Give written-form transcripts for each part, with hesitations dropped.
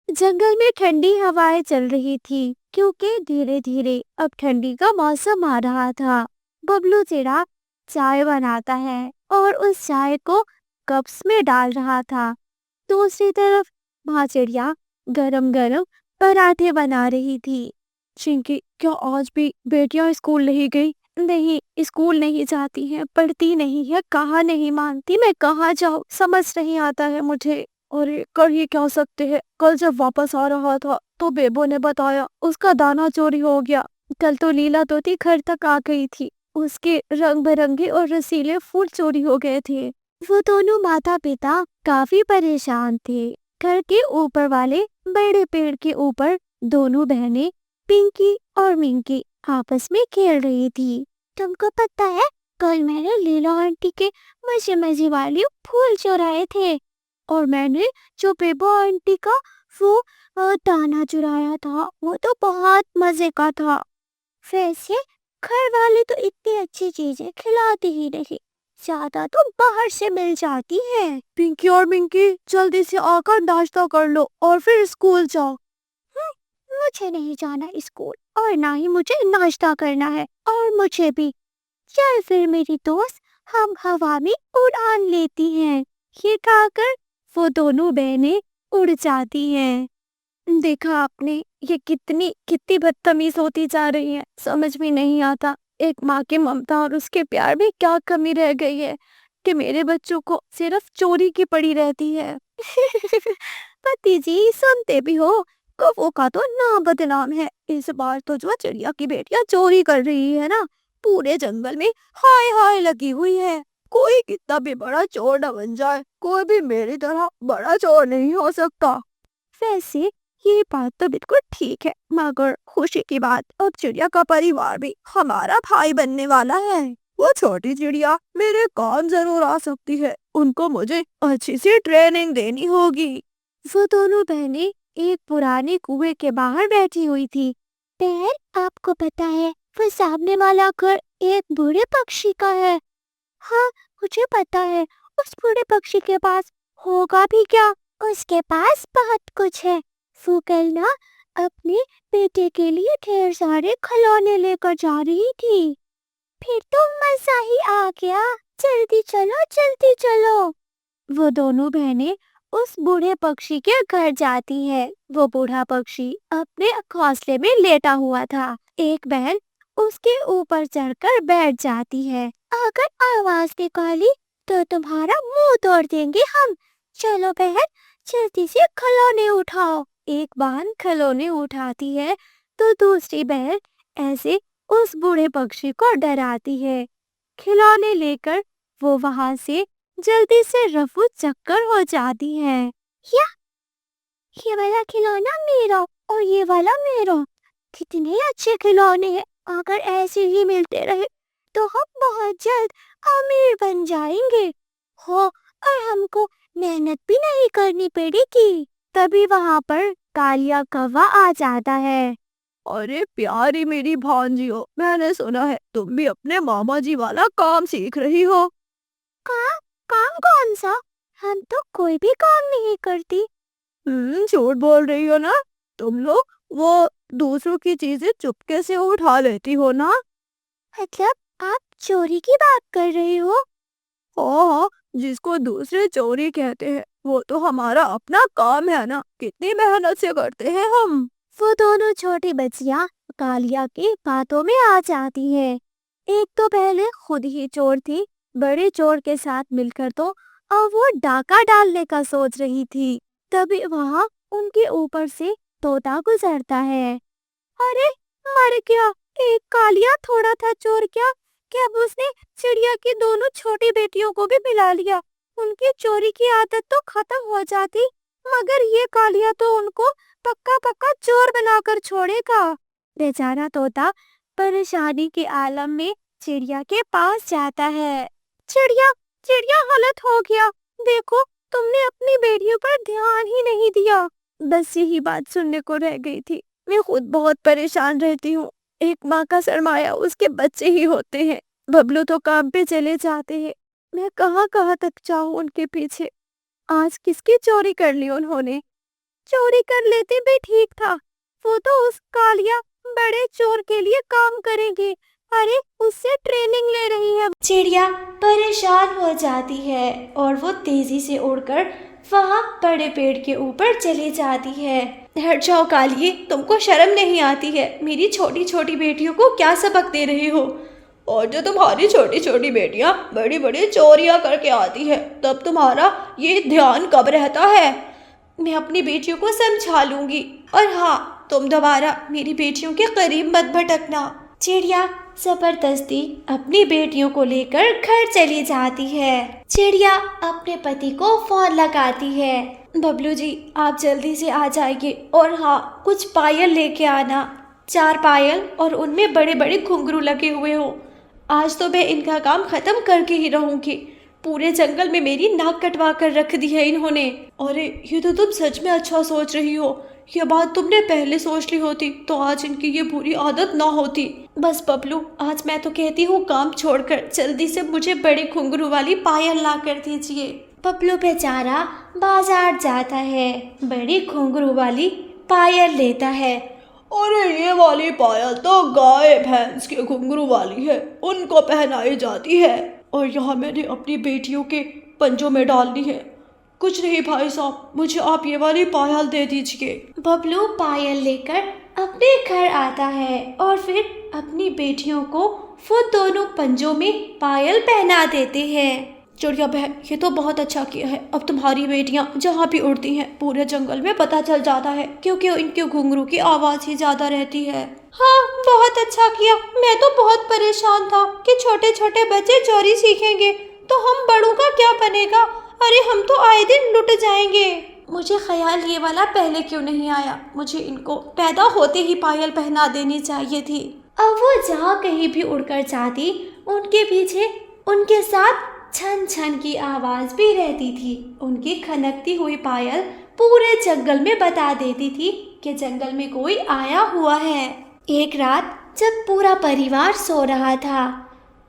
जंगल में ठंडी हवाएं चल रही थी क्योंकि धीरे धीरे अब ठंडी का मौसम आ रहा था। बबलू चिड़ा चाय बनाता है और उस चाय को कप्स में डाल रहा था। दूसरी तरफ माँ चिड़िया गरम गरम पराठे बना रही थी। चिंकी, क्या आज भी बेटियां स्कूल नहीं गई? नहीं, स्कूल नहीं जाती है, पढ़ती नहीं है, कहाँ नहीं मानती, मैं कहाँ जाऊँ, समझ नहीं आता है मुझे। अरे कर ही क्या सकते हैं। कल जब वापस आ रहा था तो बेबो ने बताया उसका दाना चोरी हो गया। कल तो लीला तोती घर तक आ गई थी, उसके रंग बिरंगे और रसीले फूल चोरी हो गए थे। वो दोनों माता पिता काफी परेशान थे। घर के ऊपर वाले बड़े पेड़ के ऊपर दोनों बहनें पिंकी और मिंकी आपस में खेल रही थी। तुमको पता है, कल मैंने लीला आंटी के मजे मजे वाले फूल चुराए थे और मैंने जो बेबो आंटी का वो दाना चुराया था, वो तो बहुत मजे का था। वैसे घर वाले तो इतनी अच्छी चीजें खिलाते ही नहीं, ज्यादा तो बाहर से मिल जाती है। पिंकी और मिंकी, जल्दी से आकर नाश्ता कर लो और फिर स्कूल जाओ। मुझे नहीं जाना स्कूल और ना ही मुझे नाश्ता करना है, और मुझे भी। चल फिर मेरी दोस्त, हम हवा में उड़ान लेती हैं। ये कहकर वो दोनों बहनें उड़ जाती हैं। देखा आपने, ये कितनी कितनी बदतमीज होती जा रही है, समझ में नहीं आता। एक माँ की ममता और उसके प्यार में क्या कमी रह गई है कि मेरे बच्चों को सिर्फ चोरी की पड़ी रहती है। पति जी, सुनते भी हो, कौवों का तो नाम बदनाम है। इस बार तो जो चिड़िया की बेटियां चोरी कर रही है ना, पूरे जंगल में हाय हाय लगी हुई है। कोई कितना भी बड़ा चोर न बन जाए, कोई भी मेरी तरह बड़ा चोर नहीं हो सकता। वैसे ये बात तो बिल्कुल ठीक है, मगर खुशी की बात, अब चिड़िया का परिवार भी हमारा भाई बनने वाला है। वो छोटी चिड़िया मेरे काम जरूर आ सकती है, उनको मुझे अच्छी सी ट्रेनिंग देनी होगी। वो दोनों बहनें एक पुराने कुएं के बाहर बैठी हुई थी। बहन, आपको पता है वो सामने वाला घर एक बूढ़े पक्षी का है? हाँ, मुझे पता है। उस बूढ़े पक्षी के पास होगा भी क्या? उसके पास बहुत कुछ है। वो कल ना अपने बेटे के लिए ढेर सारे खिलौने लेकर जा रही थी। फिर तो मजा ही आ गया। जल्दी चलो, जल्दी चलो। वो दोनों बहनें उस बूढ़े पक्षी के घर जाती है। वो बूढ़ा पक्षी अपने घोंसले में लेटा हुआ था। एक बहन उसके ऊपर चढ़कर बैठ जाती है। अगर आवाज निकाली तो तुम्हारा मुंह तोड़ देंगे हम। चलो बहन, जल्दी से खिलौने उठाओ। एक बहन खिलौने उठाती है तो दूसरी बहन ऐसे उस बूढ़े पक्षी को डराती है। खिलौने लेकर वो वहां से जल्दी से रफू चक्कर हो जाती है। या, ये वाला खिलौना मेरा और ये वाला मेरा। कितने अच्छे खिलौने हैं। अगर ऐसे ही मिलते रहे तो हम बहुत जल्द अमीर बन जाएंगे। हो, और हमको मेहनत भी नहीं करनी पड़ेगी। तभी वहां पर कालिया कौवा आ जाता है। अरे प्यारी मेरी भांजियो, मैंने सुना है तुम भी अपने मामा जी वाला काम सीख रही हो। काम? काम कौन सा? हम तो कोई भी काम नहीं करती। झूठ बोल रही हो ना? तुम लोग वो दूसरों की चीजें चुपके से उठा लेती हो ना? मतलब आप चोरी की बात कर रही हो? हाँ, जिसको दूसरे चोरी कहते हैं वो तो हमारा अपना काम है ना, कितनी मेहनत से करते हैं हम। वो दोनों छोटी बच्चियां कालिया की बातों में आ जाती है। एक तो पहले खुद ही चोर थी, बड़े चोर के साथ मिलकर तो अब वो डाका डालने का सोच रही थी। तभी वहां उनके ऊपर से तोता गुजरता है। अरे मर गया। एक कालिया थोड़ा था चोर क्या, कि अब उसने चिड़िया की दोनों छोटी बेटियों को भी मिला लिया। उनकी चोरी की आदत तो खत्म हो जाती, मगर ये कालिया तो उनको पक्का पक्का चोर बनाकर छोड़ेगा। बेचारा तोता परेशानी के आलम में चिड़िया के पास जाता है। चिड़िया, चिड़िया, गलत हो गया। देखो, तुमने अपनी बेटियों पर ध्यान ही नहीं दिया। बस यही बात सुनने को रह गई थी। मैं खुद बहुत परेशान रहती हूँ। एक माँ का सरमाया उसके बच्चे ही होते हैं। बबलू तो काम पे चले जाते हैं, मैं कहाँ कहाँ तक जाऊँ उनके पीछे। आज किसकी चोरी कर ली उन्होंने? चोरी कर लेते भी ठीक था। वो तो उस कालिया बड़े चोर के लिए काम करेंगे। अरे उससे ट्रेनिंग ले रही है। चिड़िया परेशान हो जाती है और वो तेजी से उड़कर वहाँ बड़े पेड़ के ऊपर चली जाती है। हट जाओ कालिए, तुमको शर्म नहीं आती है? मेरी छोटी छोटी बेटियों को क्या सबक दे रहे हो? और जो तुम्हारी छोटी छोटी बेटियां बड़ी बड़ी चोरियां करके आती है, तब तुम्हारा ये ध्यान कब रहता है? मैं अपनी बेटियों को समझा लूंगी। और हाँ, तुम दोबारा मेरी बेटियों के करीब मत भटकना। चिड़िया जबरदस्ती अपनी बेटियों को लेकर घर चली जाती है। चिड़िया अपने पति को फोन लगाती है। बबलू जी, आप जल्दी से आ जाइए और हाँ, कुछ पायल लेके आना। 4 पायल और उनमें बड़े बड़े घुंघरू लगे हुए हो। आज तो मैं इनका काम खत्म करके ही रहूंगी। पूरे जंगल में मेरी नाक कटवा कर रख दी है इन्होंने। अरे ये तो तुम सच में अच्छा सोच रही हो। ये बात तुमने पहले सोच ली होती तो आज इनकी ये बुरी आदत ना होती। बस बबलू, आज मैं तो कहती हूँ काम छोड़कर जल्दी से मुझे बड़ी घुंघरू वाली पायल ला कर दीजिए। बबलू बेचारा बाजार जाता है, बड़ी घुंघरू वाली पायल लेता है। अरे ये वाली पायल तो गाय भैंस के घुंघरू वाली है, उनको पहनाई जाती है। और यहाँ मैंने अपनी बेटियों के पंजों में डालनी है। कुछ नहीं भाई साहब, मुझे आप ये वाली पायल दे दीजिए। बबलू पायल लेकर अपने घर आता है और फिर अपनी बेटियों को वो दोनों पंजों में पायल पहना देते हैं। चिड़िया बहन, ये तो बहुत अच्छा किया है। अब तुम्हारी बेटियां जहाँ भी उड़ती हैं पूरे जंगल में पता चल जाता है, क्योंकि इनके घुंघरू की आवाज ही ज्यादा रहती है। हाँ, बहुत अच्छा किया। मैं तो बहुत परेशान था कि छोटे छोटे बच्चे चोरी सीखेंगे तो हम बड़ों का क्या बनेगा। अरे हम तो आए दिन लुट जाएंगे। मुझे ख्याल ये वाला पहले क्यों नहीं आया? मुझे इनको पैदा होते ही पायल पहना देनी चाहिए थी। अब वो जहाँ कहीं भी उड़कर जाती, उनके पीछे उनके साथ छन छन की आवाज भी रहती थी। उनकी खनकती हुई पायल पूरे जंगल में बता देती थी कि जंगल में कोई आया हुआ है। एक रात जब पूरा परिवार सो रहा था,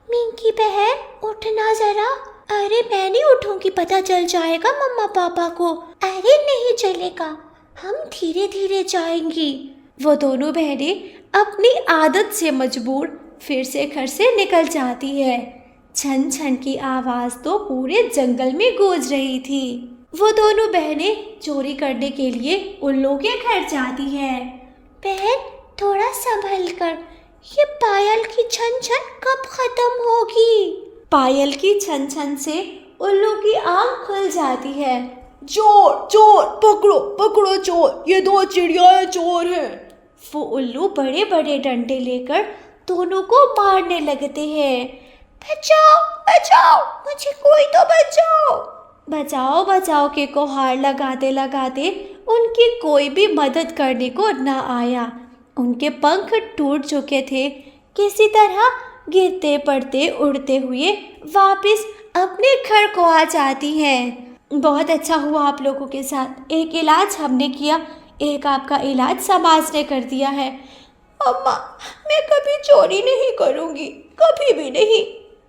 मिंकी बहन उठना जरा। अरे मैं नहीं उठूंगी, पता चल जाएगा मम्मा पापा को। अरे नहीं चलेगा, हम धीरे धीरे जाएंगी। वो दोनों बहनें अपनी आदत से मजबूर फिर से घर से निकल जाती है। छन छन की आवाज तो पूरे जंगल में गूंज रही थी। वो दोनों बहनें चोरी करने के लिए उल्लू के घर जाती हैं। बहन थोड़ा संभल कर, ये पायल की छन छन कब खत्म होगी? पायल की छन छन से उल्लू की आंख खुल जाती है। चोर चोर, पकड़ो पकड़ो चोर, ये 2 चिड़ियाएं चोर हैं। वो उल्लू बड़े बड़े डंडे लेकर दोनों को मारने लगते हैं। बचाओ बचाओ, मुझे कोई तो बचाओ। बचाओ बचाओ के गुहार लगाते लगाते उनकी कोई भी मदद करने को ना आया। उनके पंख टूट चुके थे। किसी तरह गिरते पड़ते उड़ते हुए वापस अपने घर को आ जाती हैं। बहुत अच्छा हुआ आप लोगों के साथ। एक इलाज हमने किया, एक आपका इलाज समाज ने कर दिया है। अम्मा, मैं कभी चोरी नहीं करूँगी, कभी भी नहीं।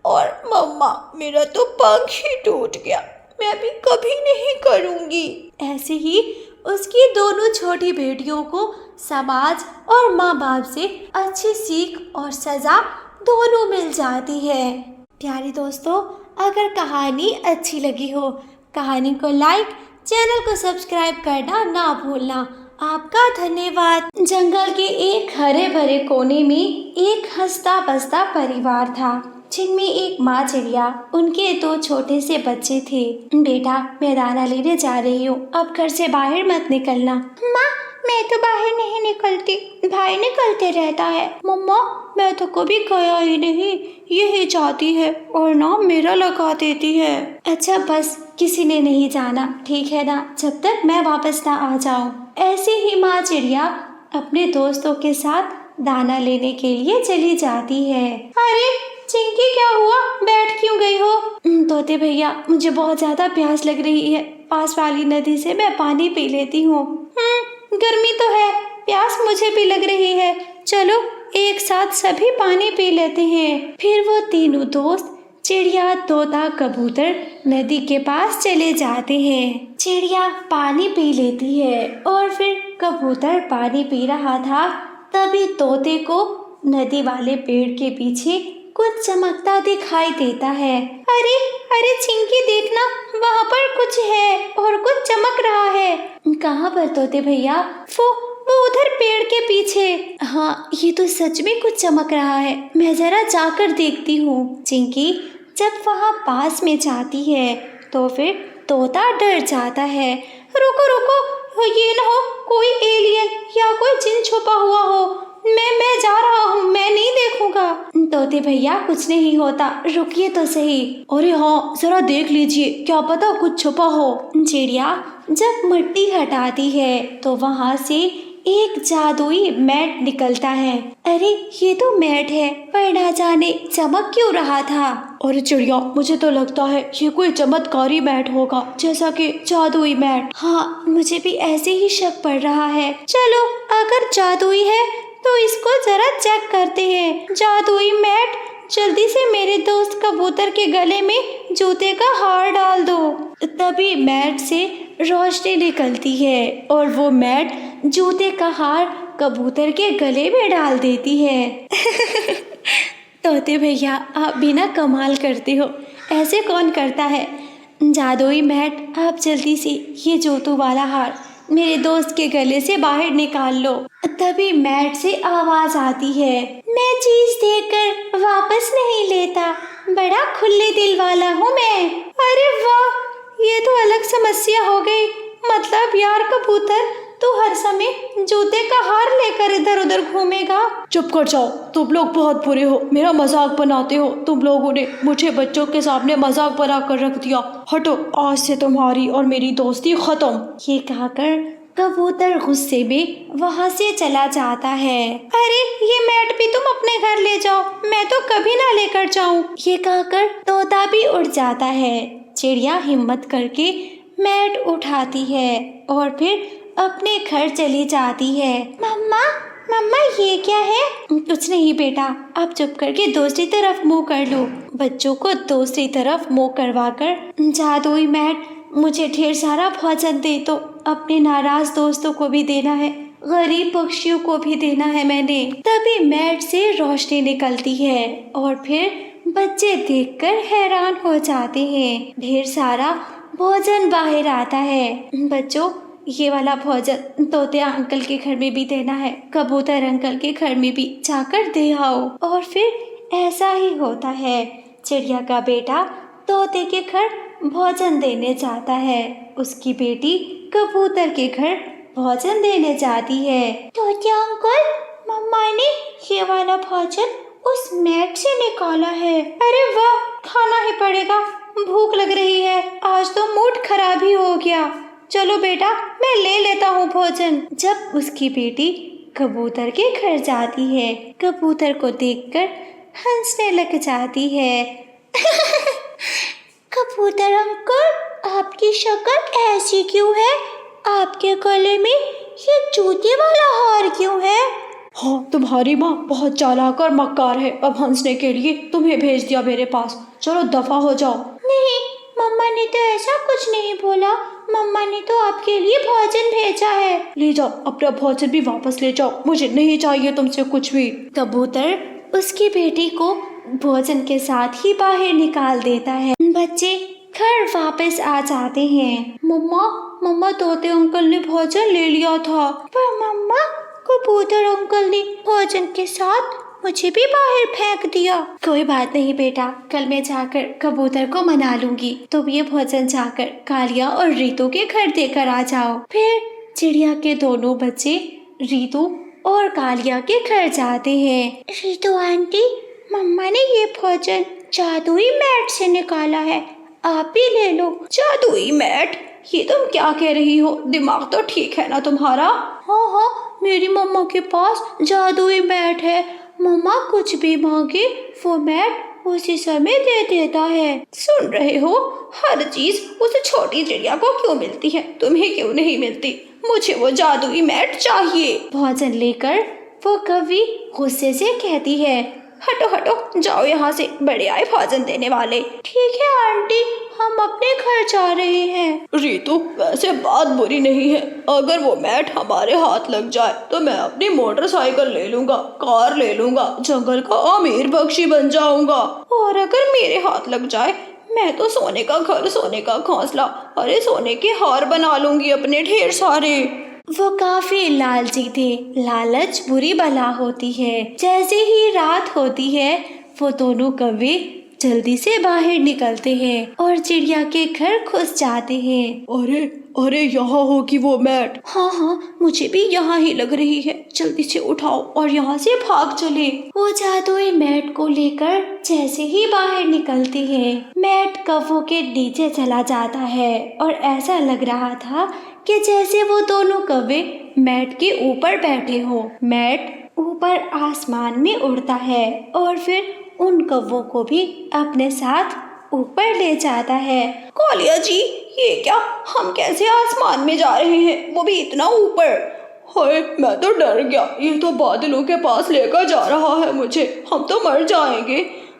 और मम्मा, मेरा तो पंख ही टूट गया, मैं भी कभी नहीं करूँगी। ऐसे ही उसकी दोनों छोटी बेटियों को समाज और माँ बाप से अच्छी सीख और सज़ा दोनों मिल जाती है। प्यारे दोस्तों, अगर कहानी अच्छी लगी हो, कहानी को लाइक, चैनल को सब्सक्राइब करना ना भूलना। आपका धन्यवाद। जंगल के एक हरे भरे कोने में एक हंसता बसता परिवार था, जिनमें एक माँ चिड़िया, उनके 2 छोटे से बच्चे थे। बेटा, मैं दाना लेने जा रही हूँ, अब घर से बाहर मत निकलना। माँ, मैं तो बाहर नहीं निकलती, भाई निकलते रहता है। मम्मा, मैं तो कभी गया ही नहीं, यही जाती है और नाम मेरा लगा देती है। अच्छा बस, किसी ने नहीं जाना, ठीक है ना, जब तक मैं वापस ना आ जाऊं। ऐसे ही माँ चिड़िया अपने दोस्तों के साथ दाना लेने के लिए चली जाती है। अरे चिंकी, क्या हुआ? बैठ क्यों गई हो? तोते भैया, मुझे बहुत ज्यादा प्यास लग रही है, पास वाली नदी से मैं पानी पी लेती हूँ। गर्मी तो है, प्यास मुझे भी लग रही है, चलो एक साथ सभी पानी पी लेते हैं। फिर वो तीनों दोस्त चिड़िया, तोता, कबूतर नदी के पास चले जाते हैं। चिड़िया पानी पी लेती है और फिर कबूतर पानी पी रहा था। तभी तोते को नदी वाले पेड़ के पीछे कुछ चमकता दिखाई देता है। अरे अरे चिंकी, देखना, वहाँ पर कुछ है और कुछ चमक रहा है। कहाँ पर तोते भैया? वो उधर पेड़ के पीछे। हाँ, ये तो सच में कुछ चमक रहा है, मैं जरा जाकर देखती हूँ। चिंकी जब वहाँ पास में जाती है तो फिर तोता डर जाता है। रुको रुको, ये ना हो कोई एलियन या कोई जिन छुपा हुआ हो। मैं जा रहा हूँ, मैं नहीं देखूंगा। तोते भैया कुछ नहीं होता, रुकिए तो सही। अरे हाँ, जरा देख लीजिए, क्या पता कुछ छुपा हो। चिड़िया जब मिट्टी हटाती है तो वहाँ से एक जादुई मैट निकलता है। अरे ये तो मैट है, पर ना जाने चमक क्यों रहा था। अरे चिड़िया, मुझे तो लगता है ये कोई चमत्कारी मैट होगा, जैसा कि जादुई मैट। हाँ, मुझे भी ऐसे ही शक पड़ रहा है। चलो, अगर जादुई है तो इसको जरा चेक करते हैं। जादुई मैट, जल्दी से मेरे दोस्त कबूतर के गले में जूते का हार डाल दो। तभी मैट से रोशनी निकलती है और वो मैट जूते का हार कबूतर के गले में डाल देती है। तोते भैया, आप भी ना कमाल करते हो, ऐसे कौन करता है। जादुई मैट, आप जल्दी से ये जूतों वाला हार मेरे दोस्त के गले से बाहर निकाल लो। तभी मैट से आवाज आती है, मैं चीज देकर वापस नहीं लेता, बड़ा खुले दिल वाला हूँ मैं। अरे वाह, ये तो अलग समस्या हो गई। मतलब यार कबूतर, तू हर समय जूते का हार लेकर इधर उधर घूमेगा। चुप कर जाओ, तुम लोग बहुत बुरे हो, मेरा मजाक बनाते हो। तुम लोगों ने मुझे बच्चों के सामने मजाक बना कर रख दिया। हटो, आज से तुम्हारी और मेरी दोस्ती खत्म। ये कहकर कबूतर गुस्से में वहाँ से चला जाता है। अरे ये मैट भी तुम अपने घर ले जाओ, मैं तो कभी ना लेकर जाऊं। ये कहकर तोता भी उड़ जाता है। चिड़िया हिम्मत करके मैट उठाती है और फिर अपने घर चली जाती है। मम्मा मम्मा, ये क्या है? कुछ नहीं बेटा, आप चुप करके दूसरी तरफ मुंह कर लो। बच्चों को दूसरी तरफ मुंह करवाकर, जादुई मैट, मुझे ढेर सारा भोजन दे दो, अपने नाराज दोस्तों को भी देना है, गरीब पक्षियों को भी देना है मैंने। तभी मैट से रोशनी निकलती है और फिर बच्चे देखकर हैरान हो जाते हैं। ढेर सारा भोजन बाहर आता है। बच्चों, ये वाला भोजन तोते अंकल के घर में भी देना है, कबूतर अंकल के घर में भी जाकर दे आओ। और फिर ऐसा ही होता है। चिड़िया का बेटा तोते के घर भोजन देने जाता है, उसकी बेटी कबूतर के घर भोजन देने जाती है। तोते अंकल, मम्मा ने ये वाला भोजन उस मैट से निकाला है। अरे वाह, खाना ही पड़ेगा, भूख लग रही है, आज तो मूड खराब ही हो गया। चलो बेटा, मैं ले लेता हूँ भोजन। जब उसकी बेटी कबूतर के घर जाती है, कबूतर को देखकर हंसने लग जाती है। कबूतर अंकल, आपकी शक्ल ऐसी क्यों है? आपके गले में ये जूते वाला हार क्यों है? हाँ, तुम्हारी माँ बहुत चालाक और मक्कार है, अब हंसने के लिए तुम्हें भेज दिया मेरे पास। चलो दफा हो जाओ। नहीं, मम्मा ने तो ऐसा कुछ नहीं बोला, मम्मा ने तो आपके लिए भोजन भेजा है। ले जाओ, अपना भोजन भी वापस ले जाओ, मुझे नहीं चाहिए तुमसे कुछ भी। कबूतर उसकी बेटी को भोजन के साथ ही बाहर निकाल देता है। बच्चे घर वापस आ जाते हैं। मम्मा तोते अंकल ने भोजन ले लिया था। पर मम्मा, कबूतर अंकल ने भोजन के साथ मुझे भी बाहर फेंक दिया। कोई बात नहीं बेटा, कल मैं जाकर कबूतर को मना लूंगी। तुम ये भोजन जाकर कालिया और रीतू के घर देकर आ जाओ। फिर चिड़िया के दोनों बच्चे रीतू और कालिया के घर जाते हैं। रीतू आंटी, मम्मा ने ये भोजन जादुई मैट से निकाला है, आप भी ले लो। जादुई मैट? ये तुम क्या कह रही हो? दिमाग तो ठीक है ना तुम्हारा? हाँ, मेरी मम्मा के पास जादुई मैट है, मम्मा कुछ भी मांगे वो मैट उसी समय दे देता है। सुन रहे हो, हर चीज उस छोटी चिड़िया को क्यों मिलती है, तुम्हें क्यों नहीं मिलती? मुझे वो जादुई मैट चाहिए। भोजन लेकर वो कवि गुस्से से कहती है, हटो हटो, जाओ यहाँ से, बड़े आए भोजन देने वाले। ठीक है आंटी, हम अपने घर जा रहे हैं। रीतू, वैसे बात बुरी नहीं है। अगर वो मैट हमारे हाथ लग जाए तो मैं अपनी मोटरसाइकिल ले लूंगा, कार ले लूंगा, जंगल का अमीर पक्षी बन जाऊंगा। और अगर मेरे हाथ लग जाए, मैं तो सोने का घर, सोने का घोंसला, अरे सोने के हार बना लूंगी अपने ढेर सारे। वो काफी लालची थे। लालच बुरी बला होती है। जैसे ही रात होती है वो दोनों कौवे जल्दी से बाहर निकलते हैं और चिड़िया के घर घुस जाते हैं। अरे अरे, यहाँ होगी वो मैट। हाँ, मुझे भी यहाँ ही लग रही है। जल्दी से उठाओ और यहाँ से भाग चले। वो जादुई मैट को लेकर जैसे ही बाहर निकलती है, मैट कौवों के नीचे चला जाता है और ऐसा लग रहा था कि जैसे वो दोनों कौवे मैट के ऊपर बैठे हो। मैट ऊपर आसमान में उड़ता है और फिर उन कौवों को भी अपने साथ ऊपर ले जाता है। कालिया जी, ये क्या, हम कैसे आसमान में जा रहे हैं, वो भी इतना ऊपर? हाय, मैं तो डर गया। ये तो बादलों के पास लेकर जा रहा है मुझे। हम तो मर जाएंगे।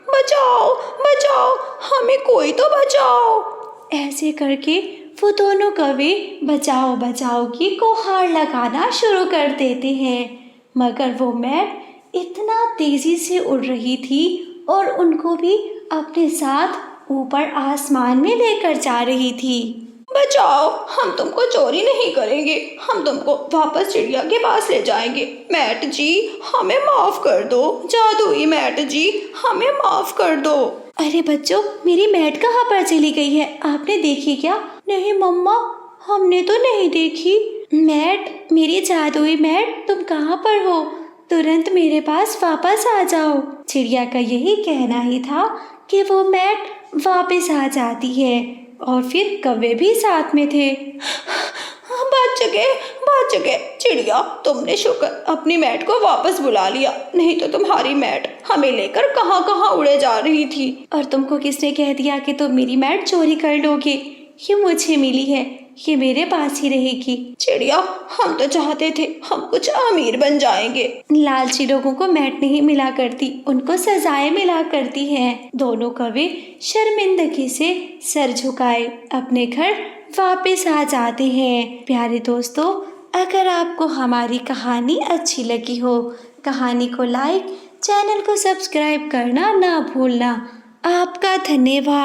बचाओ बचाओ, हमें कोई तो बचाओ। ऐसे करके वो दोनों कौवे बचाओ बचाओ की गुहार लगाना शुरू कर देते हैं, मगर वो मैट इतना तेजी से उड़ रही थी और उनको भी अपने साथ ऊपर आसमान में लेकर जा रही थी। बचाओ, हम तुमको चोरी नहीं करेंगे, हम तुमको वापस चिड़िया के पास ले जाएंगे। मैट जी, हमें माफ कर दो। जादुई मैट जी, हमें माफ कर दो। अरे बच्चों, मेरी मैट कहाँ पर चली गई है? आपने देखी क्या? नहीं मम्मा, हमने तो नहीं देखी। मैट, मेरी जादुई मैट, तुम कहाँ पर हो? तुरंत मेरे पास वापस आ जाओ। चिड़िया का यही कहना ही था कि वो मैट वापस आ जाती है और फिर कौवे भी साथ में थे। बच गए चिड़िया, तुमने शुक्र अपनी मैट को वापस बुला लिया, नहीं तो तुम्हारी मैट हमें लेकर कहाँ कहाँ उड़े जा रही थी। और तुमको किसने कह दिया कि तुम मेरी मैट चोरी कर लोगे? ये मुझे मिली है, ये मेरे पास ही रहेगी। चिड़िया, हम तो चाहते थे हम कुछ अमीर बन जाएंगे। लालची लोगों को मैट नहीं मिला करती, उनको सजाएं मिला करती हैं। दोनों कौवे शर्मिंदगी से सर झुकाए अपने घर वापस आ जाते हैं। प्यारे दोस्तों, अगर आपको हमारी कहानी अच्छी लगी हो, कहानी को लाइक, चैनल को सब्सक्राइब करना ना भूलना। आपका धन्यवाद।